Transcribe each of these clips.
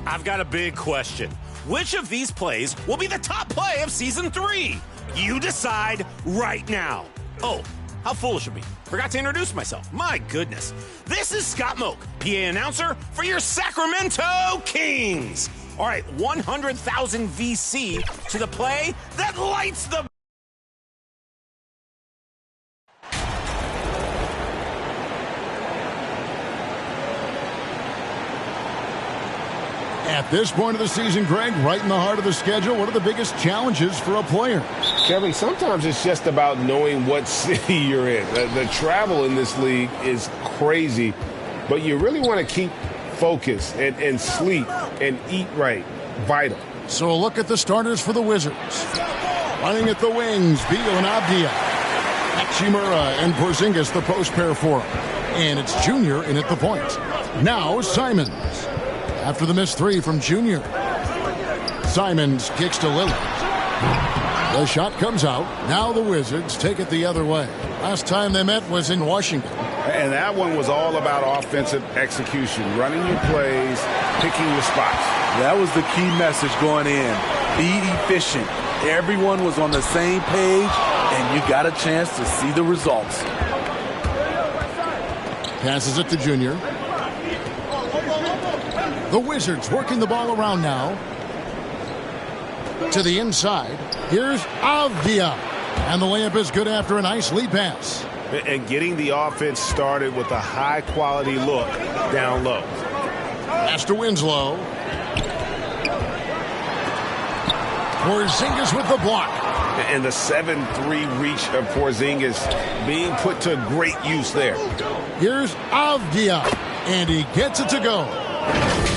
I've got a big question. Which of these plays will be the top play of Season 3? You decide right now. Oh, how foolish of me. Forgot to introduce myself. My goodness. This is Scott Moak, PA announcer for your Sacramento Kings. All right, 100,000 VC to the play that lights the... At this point of the season, Greg, right in the heart of the schedule, what are the biggest challenges for a player? Kevin, sometimes it's just about knowing what city you're in. The travel in this league is crazy, but you really want to keep focus and sleep and eat right. Vital. So a look at the starters for the Wizards. Running at the wings, Beal and Avdia. Hachimura and Porzingis, the post pair for him. And it's Junior in at the point. Now Simons. After the missed three from Junior. Simons kicks to Lillard. The shot comes out. Now the Wizards take it the other way. Last time they met was in Washington. And that one was all about offensive execution. Running your plays, picking your spots. That was the key message going in. Be efficient. Everyone was on the same page, and you got a chance to see the results. Passes it to Junior. The Wizards working the ball around now. To the inside. Here's Avdia. And the layup is good after a nice lead pass. And getting the offense started with a high-quality look down low. Pass to Winslow. Porzingis with the block. And the 7-3 reach of Porzingis being put to great use there. Here's Avdia. And he gets it to go.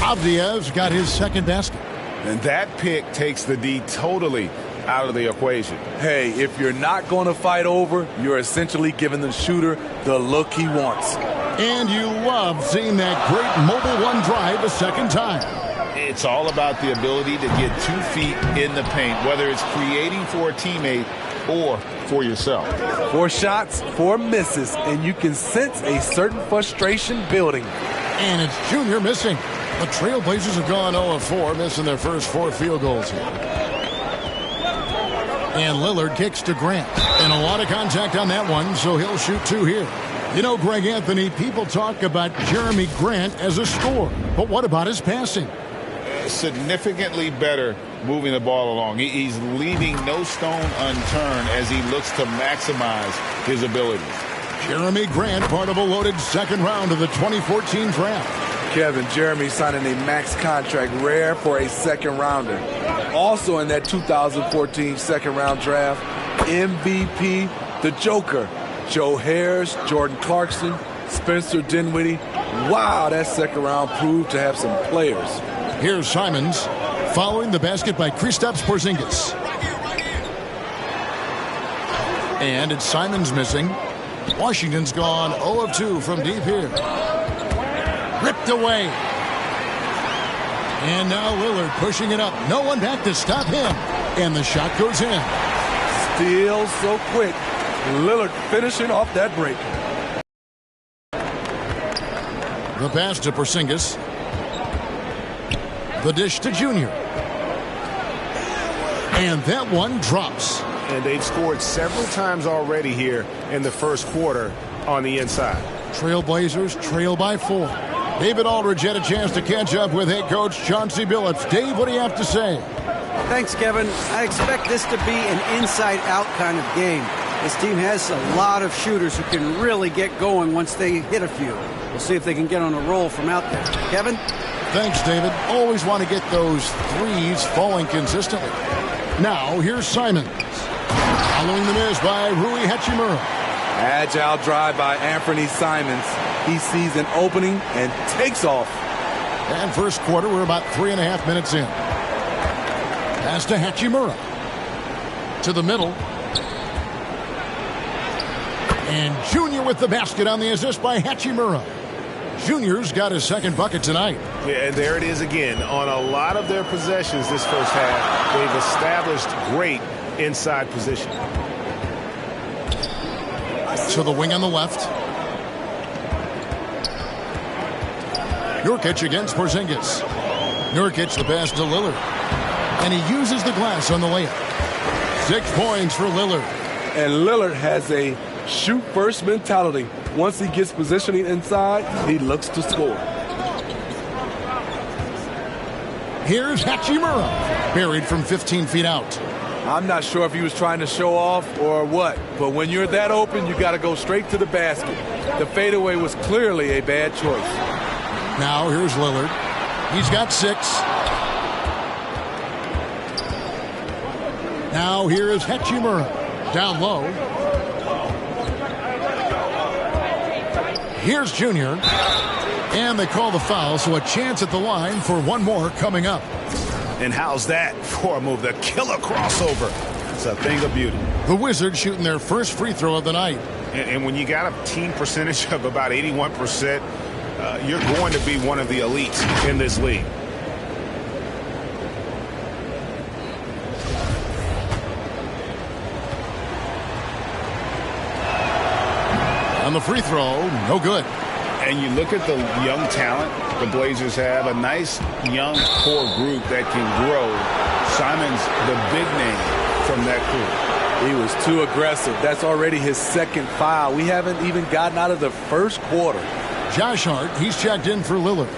Avdia's got his second basket. And that pick takes the D totally out of the equation. Hey, if you're not going to fight over, you're essentially giving the shooter the look he wants. And you love seeing that great mobile one drive a second time. It's all about the ability to get 2 feet in the paint, whether it's creating for a teammate or for yourself. 4 shots, 4 misses, and you can sense a certain frustration building. And it's Junior missing. The Trailblazers have gone 0 of 4, missing their first 4 field goals here. And Lillard kicks to Grant. And a lot of contact on that one, so he'll shoot 2 here. You know, Greg Anthony, people talk about Jeremy Grant as a scorer. But what about his passing? Significantly better moving the ball along. He's leaving no stone unturned as he looks to maximize his abilities. Jeremy Grant, part of a loaded second round of the 2014 draft. Kevin, Jeremy signing a max contract, rare for a second rounder. Also in that 2014 second round draft, MVP, the Joker, Joe Harris, Jordan Clarkson, Spencer Dinwiddie. Wow, that second round proved to have some players. Here's Simons following the basket by Kristaps Porzingis. And it's Simons missing. Washington's gone 0 of 2 from deep here. Ripped away. And now Lillard pushing it up. No one back to stop him. And the shot goes in. Still so quick. Lillard finishing off that break. The pass to Porzingis. The dish to Junior. And that one drops. And they've scored several times already here in the first quarter on the inside. Trailblazers trail by 4. David Aldridge had a chance to catch up with head coach Chauncey Billups. Dave, what do you have to say? Thanks, Kevin. I expect this to be an inside-out kind of game. This team has a lot of shooters who can really get going once they hit a few. We'll see if they can get on a roll from out there. Kevin? Thanks, David. Always want to get those threes falling consistently. Now, here's Simons. Following the miss by Rui Hachimura. Agile drive by Anthony Simons. He sees an opening and takes off. And first quarter, we're about 3.5 minutes in. Pass to Hachimura. To the middle. And Junior with the basket on the assist by Hachimura. Junior's got his second bucket tonight. Yeah, and there it is again. On a lot of their possessions this first half, they've established great inside position. To the wing on the left. Nurkic against Porzingis. Nurkic the pass to Lillard. And he uses the glass on the layup. 6 points for Lillard. And Lillard has a shoot-first mentality. Once he gets positioning inside, he looks to score. Here's Hachimura, buried from 15 feet out. I'm not sure if he was trying to show off or what, but when you're that open, you got to go straight to the basket. The fadeaway was clearly a bad choice. Now here's Lillard. He's got 6. Now here is Hachimura, down low. Here's Junior. And they call the foul, so a chance at the line for one more coming up. And how's that for a move? The killer crossover. It's a thing of beauty. The Wizards shooting their first free throw of the night. And when you got a team percentage of about 81%, you're going to be one of the elites in this league. On the free throw, no good. And you look at the young talent the Blazers have, a nice young core group that can grow. Simon's the big name from that group. He was too aggressive. That's already his second foul. We haven't even gotten out of the first quarter. Josh Hart, he's checked in for Lillard.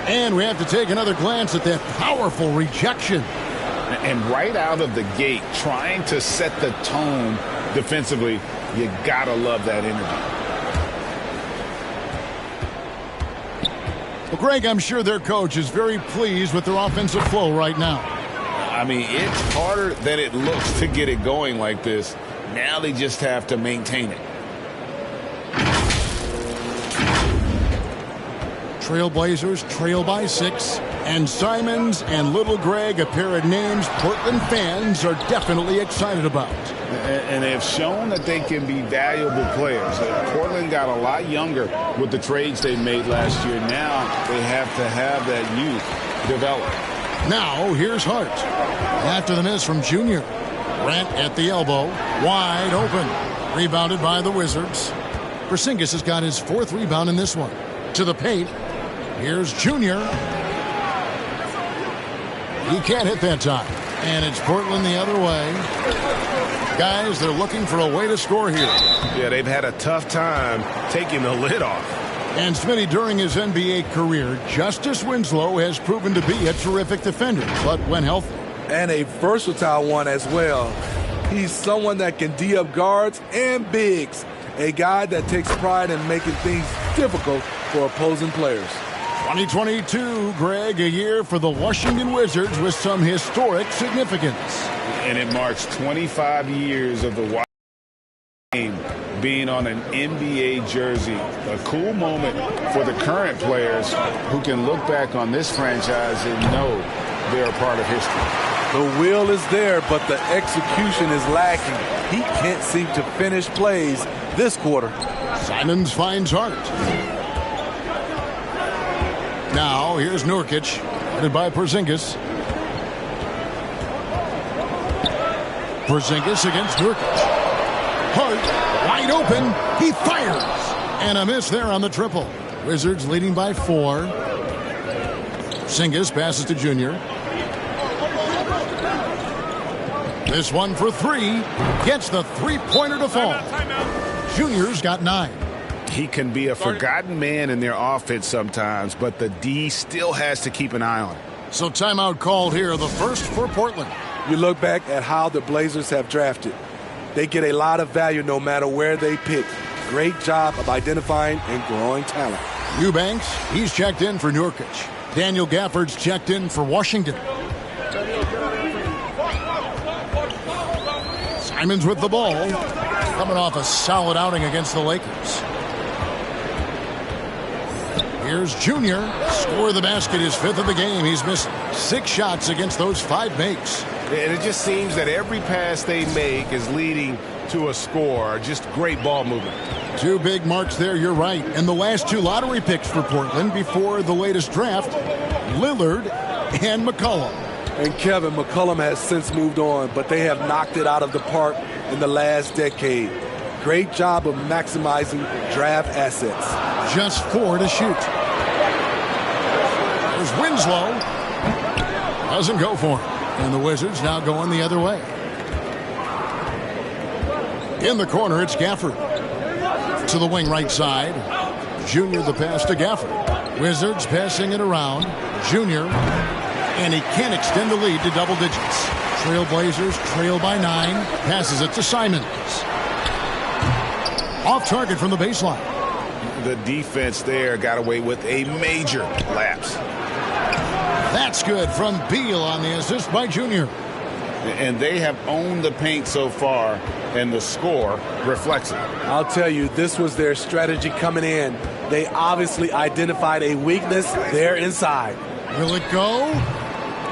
And we have to take another glance at that powerful rejection. And right out of the gate, trying to set the tone defensively, you gotta love that energy. Well, Greg, I'm sure their coach is very pleased with their offensive flow right now. I mean, it's harder than it looks to get it going like this. Now they just have to maintain it. Trailblazers trail by 6. And Simons and Little Greg, a pair of names Portland fans are definitely excited about. And they've shown that they can be valuable players. Portland got a lot younger with the trades they made last year. Now they have to have that youth develop. Now here's Hart. After the miss from Junior. Grant at the elbow. Wide open. Rebounded by the Wizards. Porzingis has got his 4th rebound in this one. To the paint. Here's Junior. He can't hit that time. And it's Portland the other way. Guys, they're looking for a way to score here. Yeah, they've had a tough time taking the lid off. And Smitty, during his NBA career, Justice Winslow has proven to be a terrific defender, but when healthy. And a versatile one as well. He's someone that can D up guards and bigs. A guy that takes pride in making things difficult for opposing players. 2022, Greg, a year for the Washington Wizards with some historic significance. And it marks 25 years of the Washington game being on an NBA jersey. A cool moment for the current players who can look back on this franchise and know they're a part of history. The will is there, but the execution is lacking. He can't seem to finish plays this quarter. Simons finds Hart. Now, here's Nurkic, headed by Porzingis. Porzingis against Nurkic. Hart, wide open, he fires! And a miss there on the triple. Wizards leading by 4. Porzingis passes to Junior. This one for 3. Gets the three-pointer to fall. Junior's got 9. He can be a forgotten man in their offense sometimes, but the D still has to keep an eye on him. So timeout called here, the first for Portland. You look back at how the Blazers have drafted. They get a lot of value no matter where they pick. Great job of identifying and growing talent. Eubanks, he's checked in for Nurkic. Daniel Gafford's checked in for Washington. Simons with the ball. Coming off a solid outing against the Lakers. Here's Junior. Score the basket, his 5th of the game. He's missed 6 shots against those 5 makes. And it just seems that every pass they make is leading to a score. Just great ball movement. 2 big marks there, you're right. And the last 2 lottery picks for Portland before the latest draft, Lillard and McCollum. And Kevin, McCollum has since moved on, but they have knocked it out of the park in the last decade. Great job of maximizing draft assets. Just 4 to shoot. There's Winslow. Doesn't go for him. And the Wizards now going the other way. In the corner, it's Gafford. To the wing right side. Junior the pass to Gafford. Wizards passing it around. Junior. And he can't extend the lead to double digits. Trailblazers trail by 9. Passes it to Simons. Off target from the baseline. The defense there got away with a major lapse. That's good from Beal on the assist by Junior. And they have owned the paint so far, and the score reflects it. I'll tell you, this was their strategy coming in. They obviously identified a weakness there inside. Will it go?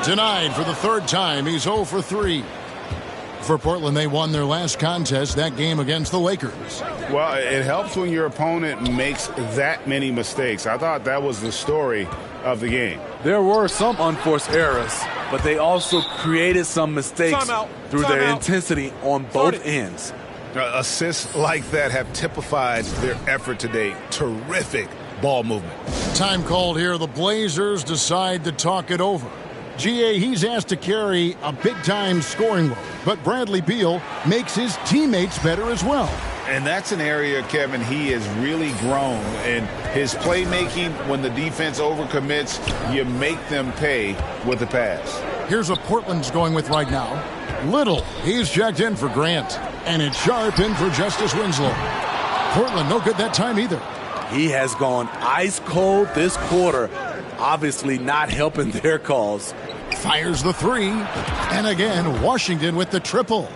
Denied for the third time. He's 0 for 3. For Portland, they won their last contest, that game against the Lakers. Well, it helps when your opponent makes that many mistakes. I thought that was the story of the game. There were some unforced errors, but they also created some mistakes through their intensity on both ends. Assists like that have typified their effort today. Terrific ball movement. Time called here. The Blazers decide to talk it over. GA, he's asked to carry a big-time scoring load, but Bradley Beal makes his teammates better as well. And that's an area, Kevin, he has really grown. And his playmaking, when the defense overcommits, you make them pay with the pass. Here's what Portland's going with right now. Little, he's checked in for Grant. And it's Sharp in for Justice Winslow. Portland, no good that time either. He has gone ice cold this quarter. Obviously not helping their cause. Fires the 3. And again, Washington with the triple.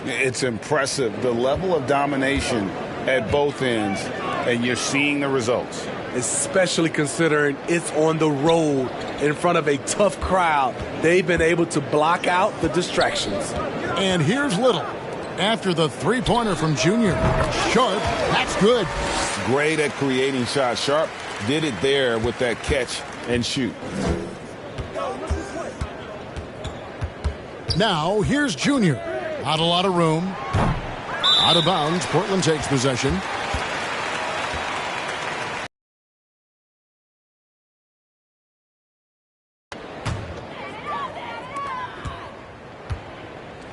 It's impressive, the level of domination at both ends, and you're seeing the results. Especially considering it's on the road in front of a tough crowd. They've been able to block out the distractions. And here's Little. After the three-pointer from Junior. Sharp, that's good. Great at creating shots. Sharp did it there with that catch and shoot. Now, here's Junior. Not a lot of room. Out of bounds. Portland takes possession.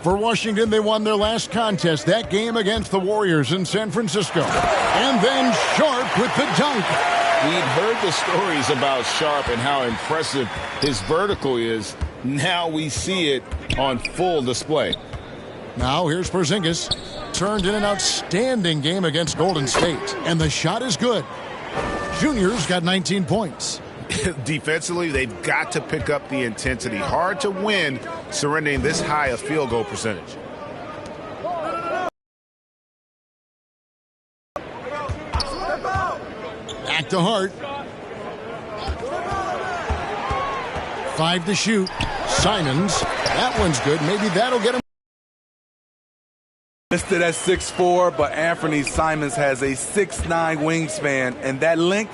For Washington, they won their last contest, that game against the Warriors in San Francisco. And then Sharp with the dunk. We'd heard the stories about Sharp and how impressive his vertical is. Now we see it on full display. Now here's Porzingis. Turned in an outstanding game against Golden State. And the shot is good. Junior's got 19 points. Defensively, they've got to pick up the intensity. Hard to win surrendering this high a field goal percentage. Back to Hart. 5 to shoot. Simons. That one's good. Maybe that'll get him. Listed at 6'4", but Anthony Simons has a 6'9" wingspan, and that length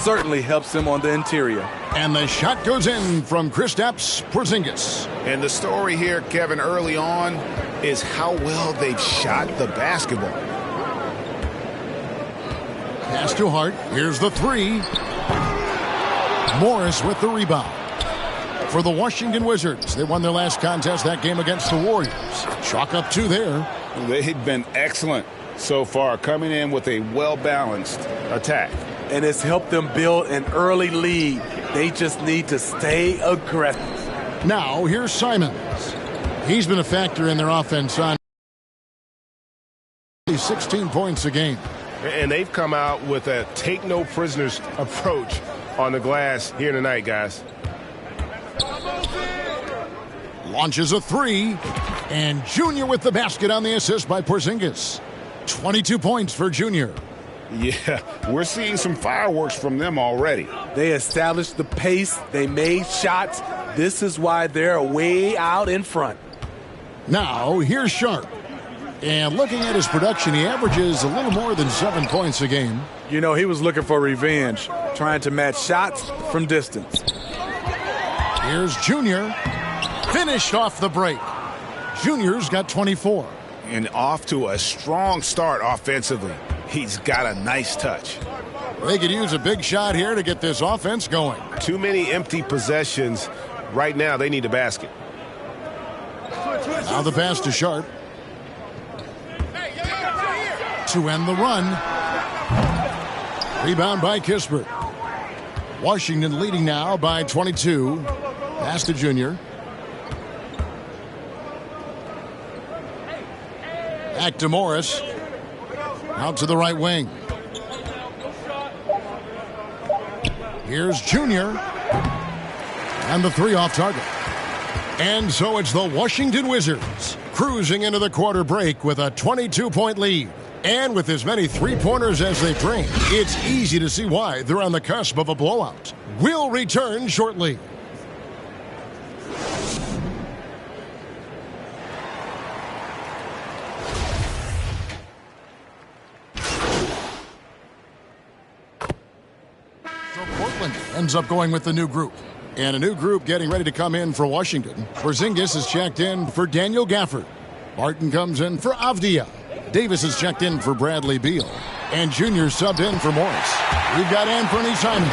certainly helps him on the interior. And the shot goes in from Kristaps Porzingis. And the story here, Kevin, early on is how well they've shot the basketball. Pass to Hart. Here's the 3. Morris with the rebound. For the Washington Wizards, they won their last contest, that game against the Warriors. Chalk up 2 there. They've been excellent so far, coming in with a well-balanced attack. And it's helped them build an early lead. They just need to stay aggressive. Now, here's Simons. He's been a factor in their offense on 16 points a game. And they've come out with a take-no-prisoners approach on the glass here tonight, guys. Launches a 3. And Junior with the basket on the assist by Porzingis. 22 points for Junior. Yeah, we're seeing some fireworks from them already. They established the pace. They made shots. This is why they're way out in front. Now, here's Sharp. And looking at his production, he averages a little more than 7 points a game. You know, he was looking for revenge, trying to match shots from distance. Here's Junior. Finished off the break. Junior's got 24. And off to a strong start offensively. He's got a nice touch. They could use a big shot here to get this offense going. Too many empty possessions Right now, they need a basket. Now the pass to Sharp. To end the run. Rebound by Kispert. Washington leading now by 22. Pass to Junior. Back to Morris. Out to the right wing. Here's Junior. And the three off target. And so it's the Washington Wizards cruising into the quarter break with a 22-point lead. And with as many three-pointers as they bring, it's easy to see why they're on the cusp of a blowout. We'll return shortly. So Portland ends up going with the new group. And a new group getting ready to come in for Washington. Porzingis is checked in for Daniel Gafford. Barton comes in for Avdia. Davis is checked in for Bradley Beal. And Junior subbed in for Morris. We've got Anthony Simons.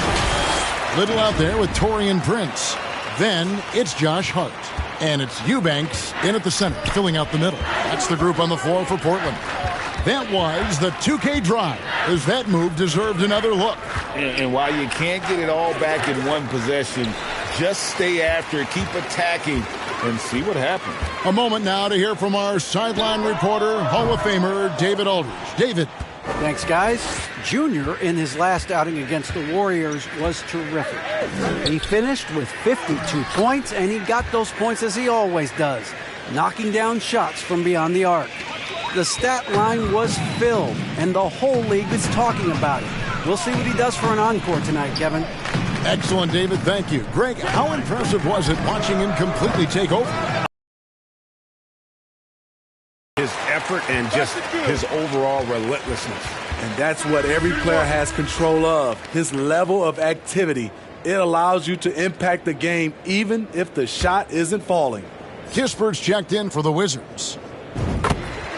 Little out there with Taurean Prince. Then it's Josh Hart. And it's Eubanks in at the center, filling out the middle. That's the group on the floor for Portland. That was the 2K drive, as that move deserved another look. And while you can't get it all back in one possession, just stay after it, keep attacking, and see what happens. A moment now to hear from our sideline reporter, Hall of Famer David Aldridge. David. Thanks, guys. Junior, in his last outing against the Warriors, was terrific. He finished with 52 points, and he got those points as he always does, knocking down shots from beyond the arc. The stat line was filled, and the whole league is talking about it. We'll see what he does for an encore tonight, Kevin. Excellent, David. Thank you. Greg, how impressive was it watching him completely take over? His effort and just his overall relentlessness. And that's what every player has control of, his level of activity. It allows you to impact the game even if the shot isn't falling. Kispert's checked in for the Wizards.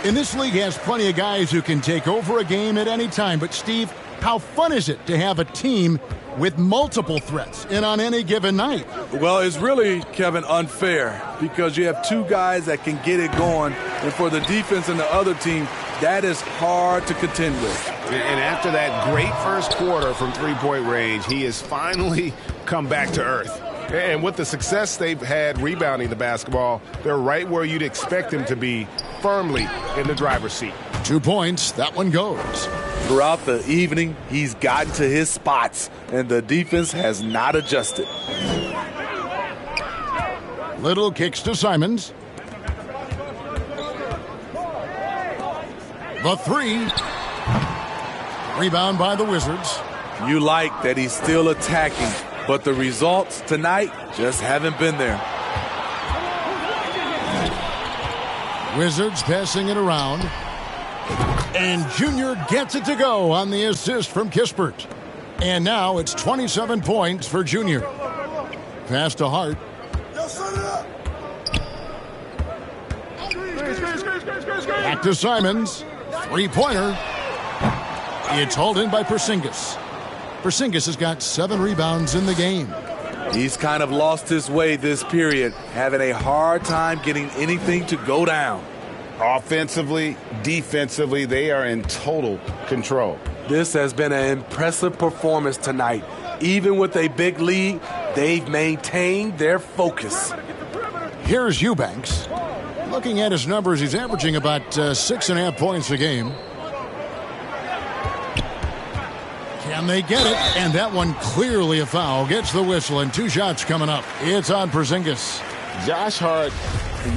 And this league has plenty of guys who can take over a game at any time. But, Steve, how fun is it to have a team with multiple threats and on any given night? Well, it's really, Kevin, unfair because you have two guys that can get it going. And for the defense and the other team, that is hard to contend with. And after that great first quarter from three-point range, he has finally come back to earth. And with the success they've had rebounding the basketball, they're right where you'd expect them to be, firmly in the driver's seat. 2 points. That one goes. Throughout the evening, he's gotten to his spots, and the defense has not adjusted. Little kicks to Simons. The three. Rebound by the Wizards. You like that he's still attacking, but the results tonight just haven't been there. Wizards passing it around. And Junior gets it to go on the assist from Kispert. And now it's 27 points for Junior. Pass to Hart. Back to Simons. Three-pointer. It's hauled in by Porzingis. Porzingis has got 7 rebounds in the game. He's kind of lost his way this period, having a hard time getting anything to go down. Offensively, defensively, they are in total control. This has been an impressive performance tonight. Even with a big lead, they've maintained their focus. Here's Eubanks. Looking at his numbers, he's averaging about 6.5 points a game. Can they get it? And that one clearly a foul. Gets the whistle, and 2 shots coming up. It's on Porzingis. Josh Hart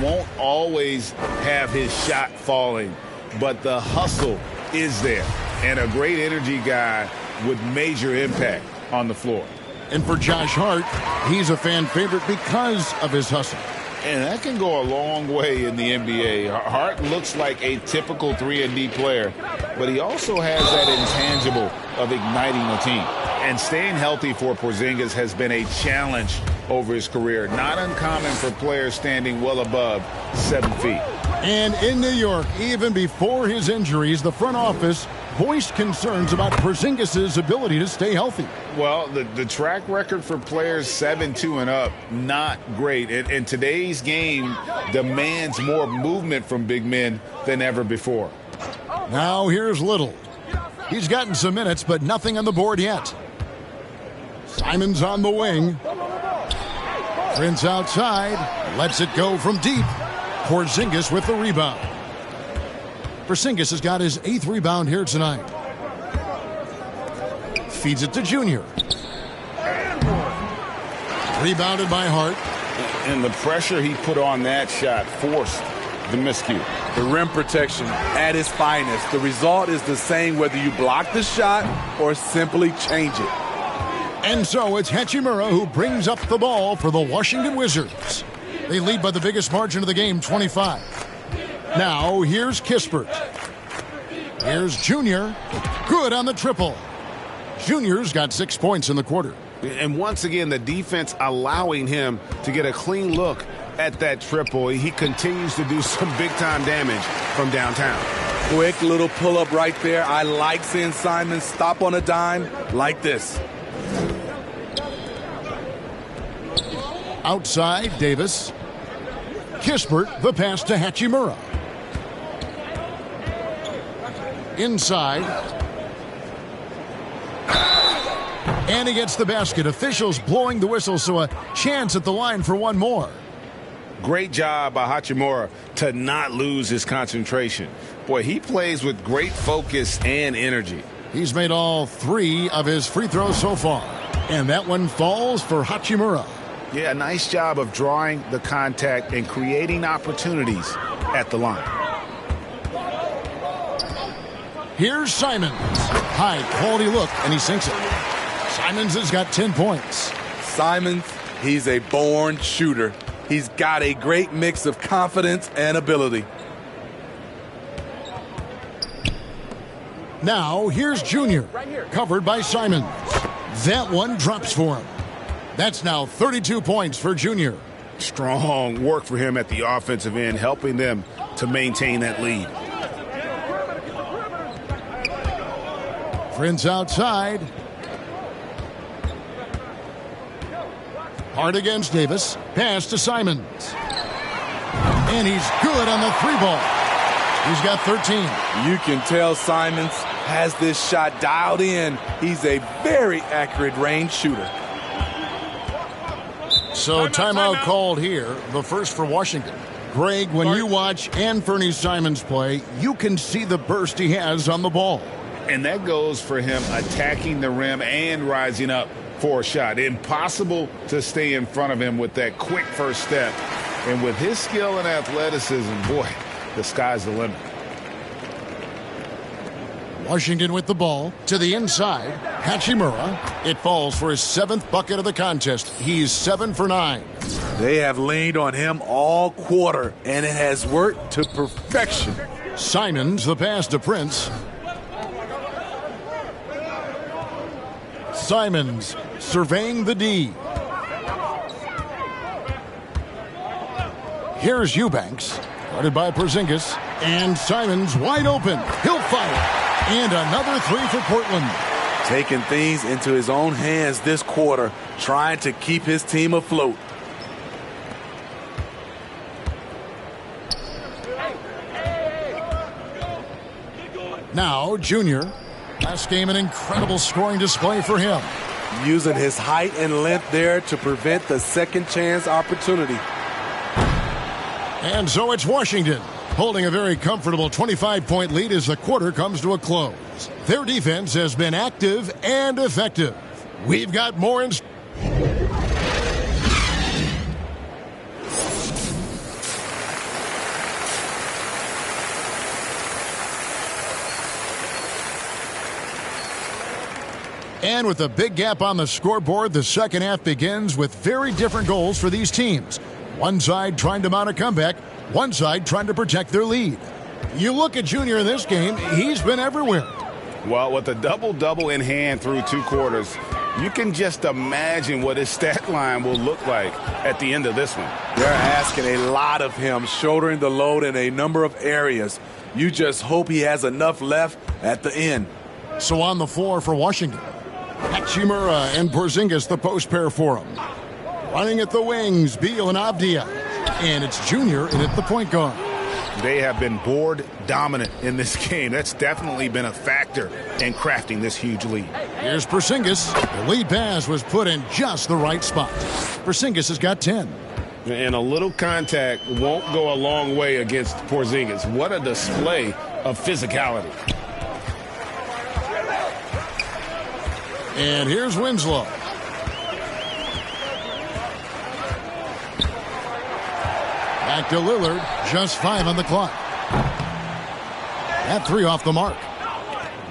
won't always have his shot falling, but the hustle is there. And a great energy guy with major impact on the floor. And for Josh Hart, he's a fan favorite because of his hustle. And that can go a long way in the NBA. Hart looks like a typical 3-and-D player, but he also has that intangible of igniting a team. And staying healthy for Porzingis has been a challenge over his career. Not uncommon for players standing well above 7 feet. And in New York, even before his injuries, the front office voiced concerns about Porzingis' ability to stay healthy. Well, the track record for players 7-2 and up, not great. And today's game demands more movement from big men than ever before. Now here's Little. He's gotten some minutes, but nothing on the board yet. Simons on the wing. Prince outside. Lets it go from deep. Porzingis with the rebound. Porzingis has got his 8th rebound here tonight. Feeds it to Junior. Rebounded by Hart. And the pressure he put on that shot forced the miscue. The rim protection at its finest. The result is the same whether you block the shot or simply change it. And so it's Hachimura who brings up the ball for the Washington Wizards. They lead by the biggest margin of the game, 25. Now here's Kispert. Here's Junior. Good on the triple. Junior's got 6 points in the quarter. And once again, the defense allowing him to get a clean look at that triple. He continues to do some big-time damage from downtown. Quick little pull-up right there. I like seeing Simon stop on a dime like this. Outside, Davis. Kispert, the pass to Hachimura. Inside. And he gets the basket. Officials blowing the whistle, so a chance at the line for one more. Great job by Hachimura to not lose his concentration. Boy, he plays with great focus and energy. He's made all 3 of his free throws so far. And that one falls for Hachimura. Yeah, a nice job of drawing the contact and creating opportunities at the line. Here's Simons. High quality look, and he sinks it. Simons has got 10 points. Simons, he's a born shooter. He's got a great mix of confidence and ability. Now here's Junior, covered by Simons. That one drops for him. That's now 32 points for Junior. Strong work for him at the offensive end, helping them to maintain that lead. Prince outside. Hard against Davis. Pass to Simons. And he's good on the 3-ball. He's got 13. You can tell Simons has this shot dialed in. He's a very accurate range shooter. So timeout called here, the first for Washington. Greg, when you watch Anthony Simons play, you can see the burst he has on the ball. And that goes for him attacking the rim and rising up for a shot. Impossible to stay in front of him with that quick first step. And with his skill and athleticism, boy, the sky's the limit. Washington with the ball to the inside. Hachimura. It falls for his 7th bucket of the contest. He's 7 for 9. They have leaned on him all quarter, and it has worked to perfection. Simons, the pass to Prince. Simons surveying the D. Here's Eubanks, guarded by Porzingis, and Simons wide open. He'll fire. And another 3 for Portland. Taking things into his own hands this quarter, trying to keep his team afloat. Now, Junior. Last game, an incredible scoring display for him. Using his height and length there to prevent the second chance opportunity. And so it's Washington, holding a very comfortable 25-point lead as the quarter comes to a close. Their defense has been active and effective. We've got more in... And with a big gap on the scoreboard, the second half begins with very different goals for these teams. One side trying to mount a comeback, one side trying to protect their lead. You look at Junior in this game, he's been everywhere. Well, with a double-double in hand through 2 quarters, you can just imagine what his stat line will look like at the end of this one. They're asking a lot of him, shouldering the load in a number of areas. You just hope he has enough left at the end. So on the floor for Washington, Hachimura and Porzingis, the post pair for him. Running at the wings, Beal and Abdia. And it's Junior in at the point guard. They have been board dominant in this game. That's definitely been a factor in crafting this huge lead. Here's Porzingis. The lead pass was put in just the right spot. Porzingis has got 10. And a little contact won't go a long way against Porzingis. What a display of physicality. And here's Winslow. Back to Lillard. Just 5 on the clock. That 3 off the mark.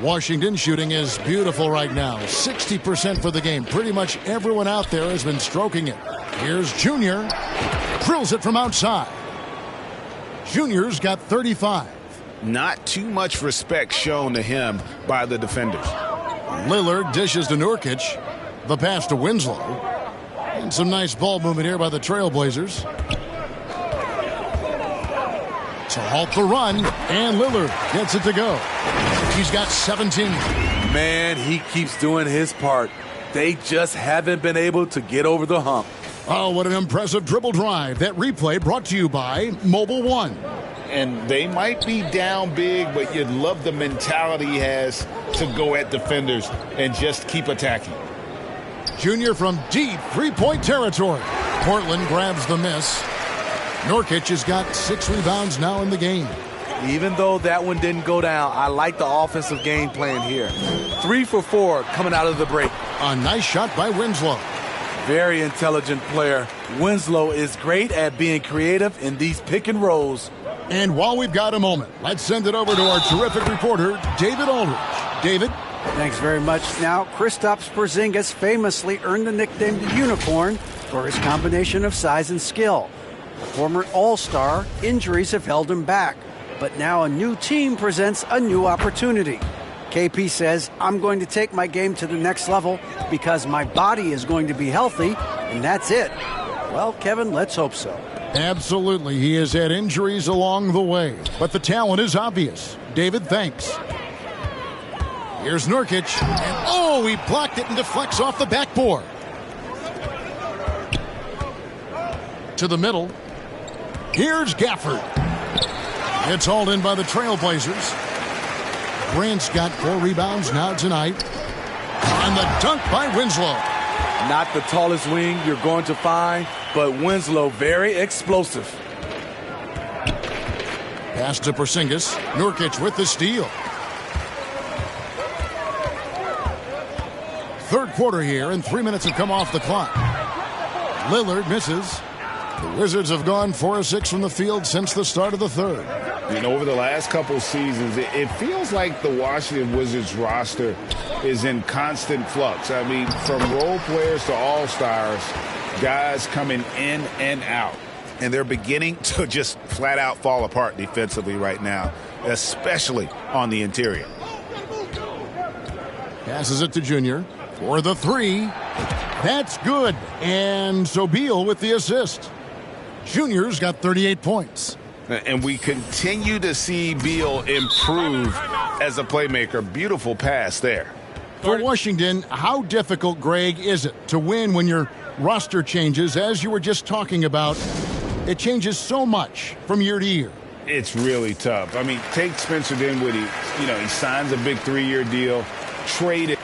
Washington shooting is beautiful right now. 60% for the game. Pretty much everyone out there has been stroking it. Here's Junior. Drills it from outside. Junior's got 35. Not too much respect shown to him by the defenders. Lillard dishes to Nurkic. The pass to Winslow. And some nice ball movement here by the Trailblazers. To halt the run, and Lillard gets it to go. He's got 17. Man, he keeps doing his part. They just haven't been able to get over the hump. Oh, what an impressive dribble drive. That replay brought to you by Mobile One. And they might be down big, but you'd love the mentality he has to go at defenders and just keep attacking. Junior from deep three-point territory. Portland grabs the miss. Nurkic has got 6 rebounds now in the game. Even though that one didn't go down, I like the offensive game plan here. 3 for 4 coming out of the break. A nice shot by Winslow. Very intelligent player. Winslow is great at being creative in these pick and rolls. And while we've got a moment, let's send it over to our terrific reporter, David Aldridge. David? Thanks very much. Now, Kristaps Porzingis famously earned the nickname the Unicorn for his combination of size and skill. A former All-Star, injuries have held him back. But now a new team presents a new opportunity. KP says, I'm going to take my game to the next level because my body is going to be healthy, and that's it. Well, Kevin, let's hope so. Absolutely. He has had injuries along the way, but the talent is obvious. David, thanks. Here's Nurkic, and he blocked it and deflects off the backboard. To the middle. Here's Gafford. It's hauled in by the Trailblazers. Grant's got 4 rebounds now tonight. And the dunk by Winslow. Not the tallest wing you're going to find, but Winslow very explosive. Pass to Porzingis. Nurkic with the steal. Third quarter here, and 3 minutes have come off the clock. Lillard misses. The Wizards have gone 4 of 6 from the field since the start of the third. Over the last couple seasons, it feels like the Washington Wizards roster is in constant flux. I mean, from role players to all-stars, guys coming in and out. And they're beginning to just flat out fall apart defensively right now, especially on the interior. Passes it to Junior for the 3. That's good. And so Beal with the assist. Junior's got 38 points. And we continue to see Beal improve as a playmaker. Beautiful pass there. For Washington, how difficult, Greg, is it to win when your roster changes, as you were just talking about? It changes so much from year to year. It's really tough. I mean, take Spencer Dinwiddie. He signs a big 3-year deal, traded.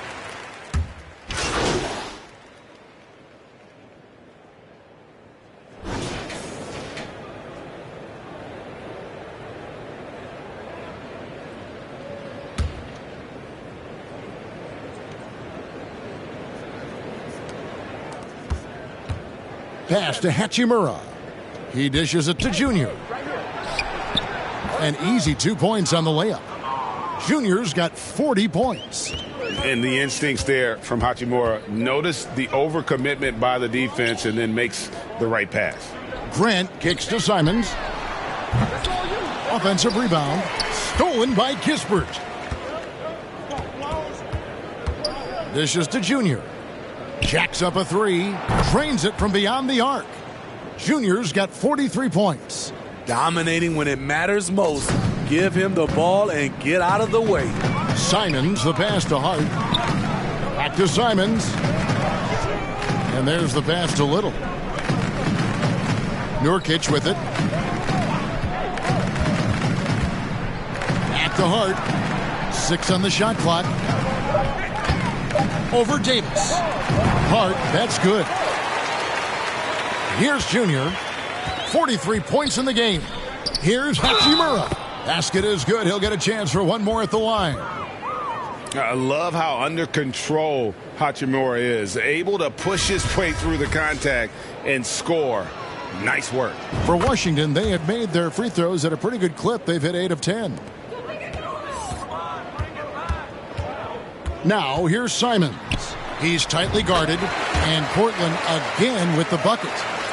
Pass to Hachimura. He dishes it to Junior. An easy 2 points on the layup. Junior's got 40 points. And the instincts there from Hachimura. Notice the overcommitment by the defense and then makes the right pass. Grant kicks to Simons. Offensive rebound. Stolen by Kispert. Dishes to Junior. Jacks up a 3. Drains it from beyond the arc. Junior's got 43 points. Dominating when it matters most. Give him the ball and get out of the way. Simons, the pass to Hart. Back to Simons. And there's the pass to Little. Nurkic with it. Back to Hart. 6 on the shot clock. Over Davis. Hart, that's good. Here's Junior. 43 points in the game. Here's Hachimura. Basket is good. He'll get a chance for one more at the line. I love how under control Hachimura is. Able to push his way through the contact and score. Nice work. For Washington, they have made their free throws at a pretty good clip. They've hit 8 of 10. Now, here's Simons. He's tightly guarded, and Portland again with the bucket.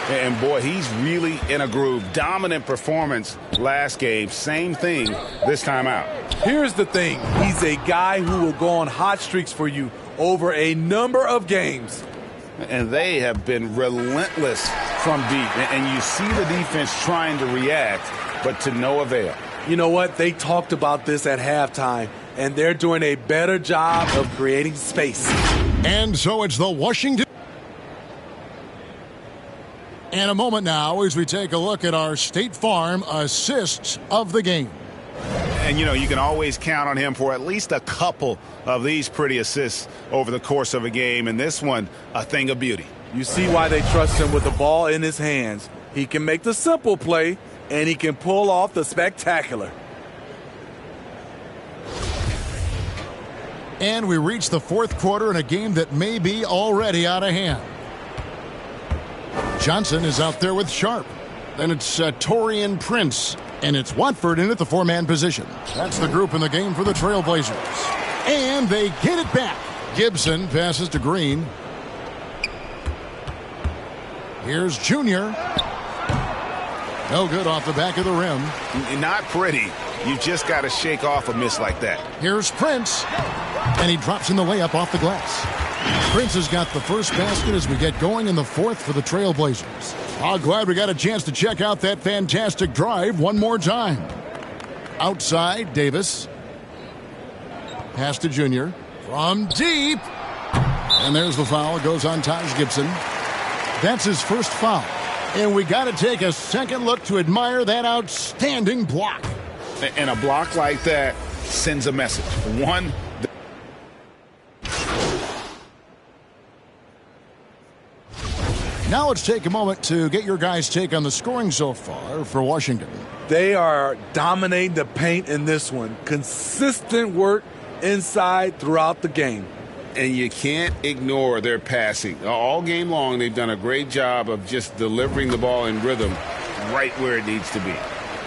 And boy, he's really in a groove. Dominant performance last game. Same thing this time out. Here's the thing. He's a guy who will go on hot streaks for you over a number of games. And they have been relentless from deep. And you see the defense trying to react, but to no avail. You know what? They talked about this at halftime, and they're doing a better job of creating space. And so it's the Washington. And a moment now as we take a look at our State Farm assists of the game. And, you know, you can always count on him for at least a couple of these pretty assists over the course of a game. And this one, a thing of beauty. You see why they trust him with the ball in his hands. He can make the simple play, and he can pull off the spectacular. And we reach the fourth quarter in a game that may be already out of hand. Johnson is out there with Sharp. Then it's Taurean Prince. And it's Watford in at the four-man position. That's the group in the game for the Trailblazers. And they get it back. Gibson passes to Green. Here's Junior. No good off the back of the rim. Not pretty. You just got to shake off a miss like that. Here's Prince. And he drops in the layup off the glass. Prince has got the first basket as we get going in the fourth for the Trailblazers. I'm glad we got a chance to check out that fantastic drive one more time. Outside, Davis. Pass to Junior. From deep. And there's the foul. It goes on Taj Gibson. That's his first foul. And we got to take a second look to admire that outstanding block. And a block like that sends a message. One, now let's take a moment to get your guys' take on the scoring so far for Washington. They are dominating the paint in this one. Consistent work inside throughout the game. And you can't ignore their passing. All game long, they've done a great job of just delivering the ball in rhythm right where it needs to be.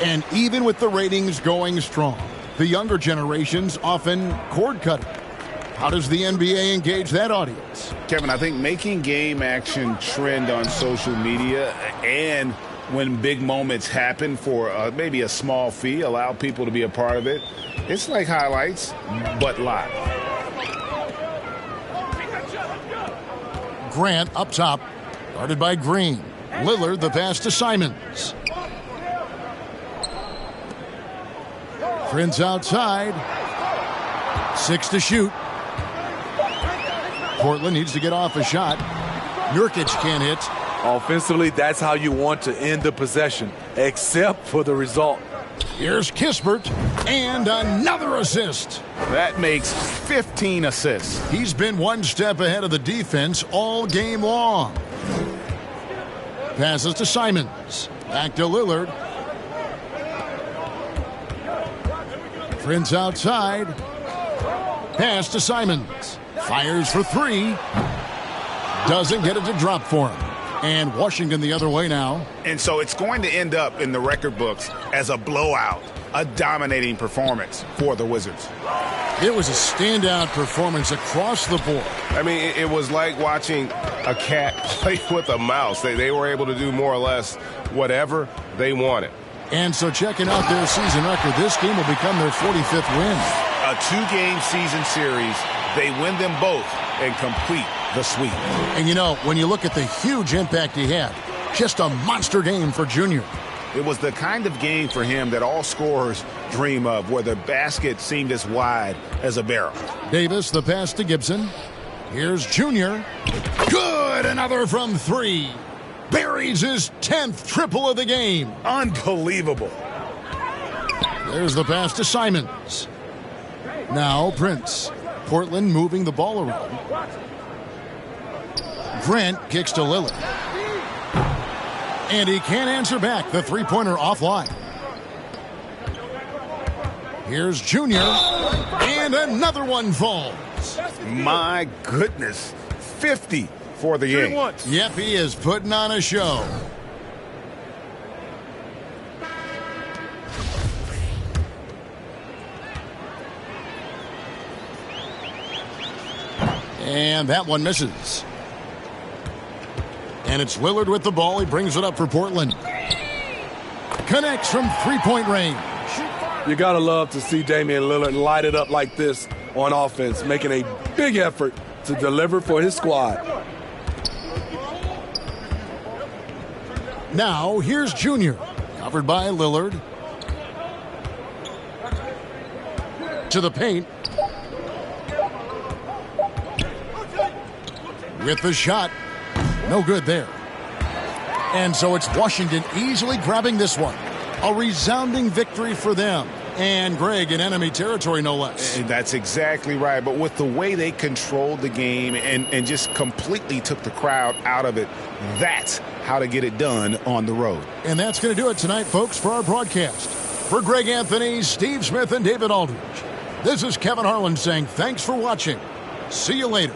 And even with the ratings going strong, the younger generations often cord cutting. How does the NBA engage that audience? Kevin, I think making game action trend on social media and when big moments happen for maybe a small fee, allow people to be a part of it. It's like highlights, but live. Grant up top, guarded by Green. Lillard the pass to Simons. Prince outside. 6 to shoot. Portland needs to get off a shot. Nurkic can't hit. Offensively, that's how you want to end the possession, except for the result. Here's Kispert, and another assist. that makes 15 assists. He's been one step ahead of the defense all game long. Passes to Simons. Back to Lillard. Prince outside. Pass to Simons. Fires for three. Doesn't get it to drop for him. And Washington the other way now. And so it's going to end up in the record books as a blowout, a dominating performance for the Wizards. It was a standout performance across the board. I mean, it was like watching a cat play with a mouse. They were able to do more or less whatever they wanted. And so checking out their season record, this game will become their 45th win. A two-game season series, they win them both and complete the sweep. And you know, when you look at the huge impact he had, Just a monster game for Junior. It was the kind of game for him that all scorers dream of, where the basket seemed as wide as a barrel. Davis, the pass to Gibson. Here's Junior. Good! Another from three. Buries his 10th triple of the game. Unbelievable. There's the pass to Simons. Now Prince. Portland moving the ball around. Grant kicks to Lillard. And he can't answer back. The three-pointer offline. Here's Junior. And another one falls. My goodness. 50 for the game. Yep, he is putting on a show. And that one misses. And it's Lillard with the ball. He brings it up for Portland. Connects from three-point range. You got to love to see Damian Lillard light it up like this on offense, making a big effort to deliver for his squad. Now, here's Junior. Covered by Lillard. To the paint. With the shot. No good there. And so it's Washington easily grabbing this one. A resounding victory for them. And Greg in enemy territory, no less. And that's exactly right. But with the way they controlled the game and just completely took the crowd out of it, that's how to get it done on the road. And that's going to do it tonight, folks, for our broadcast. For Greg Anthony, Steve Smith, and David Aldridge, this is Kevin Harlan saying thanks for watching. See you later.